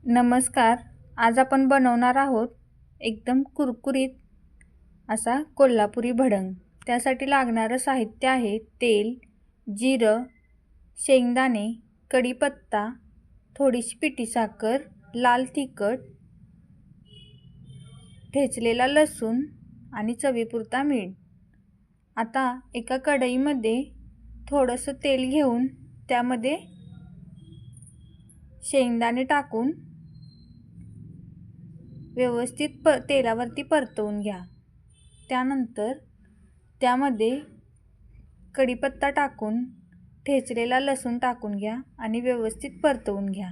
नमस्कार. आज आपण बनवणार आहोत एकदम कुरकुरीत असा कोल्हापुरी भडंग. त्यासाठी लागणारं साहित्य आहे तेल, जिरं, शेंगदाणे, कढीपत्ता, थोडीशी पिठी साखर, लाल तिखट, ठेचलेला लसूण आणि चवीपुरता मीठ. आता एका कढईमध्ये थोडंसं तेल घेऊन त्यामध्ये शेंगदाणे टाकून व्यवस्थित तेलावरती परतवून घ्या. त्यानंतर त्यामध्ये कढीपत्ता टाकून ठेचलेला लसूण टाकून घ्या आणि व्यवस्थित परतवून घ्या.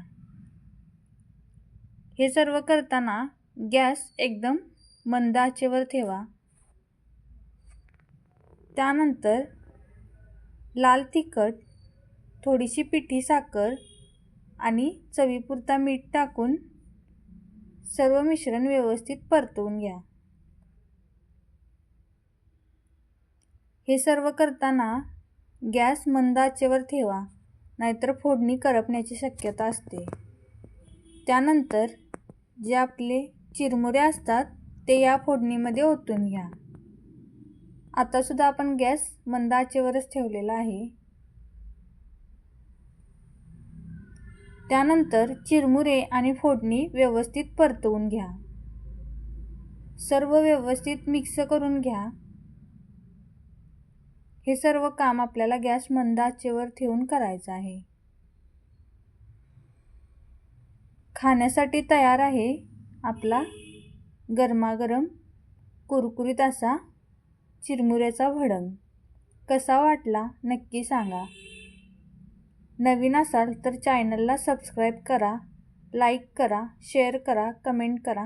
हे सर्व करताना गॅस एकदम मंद आचेवर ठेवा. त्यानंतर लाल तिखट, थोडीशी पिठी साखर आणि चवीपुरता मीठ टाकून सर्व मिश्रण व्यवस्थित परतवून घ्या. हे सर्व करताना गॅस मंद आचेवर ठेवा, नाहीतर फोडणी करपण्याची शक्यता असते. त्यानंतर जे आपले चिरमुरे असतात ते या फोडणीमध्ये ओतून घ्या. आता सुद्धा आपण गॅस मंद आचेवरच ठेवलेला आहे. त्यानंतर चिरमुरे आणि फोडणी व्यवस्थित परतवून घ्या. सर्व व्यवस्थित मिक्स करून घ्या. हे सर्व काम आपल्याला गॅस मंद आचेवर ठेवून करायचं आहे. खाण्यासाठी तयार आहे आपला गरमागरम कुरकुरीत असा चिरमुऱ्याचा भडंग. कसा वाटला नक्की सांगा. नवीन असाल तर चॅनलला सबस्क्राईब करा, लाईक करा, शेअर करा, कमेंट करा.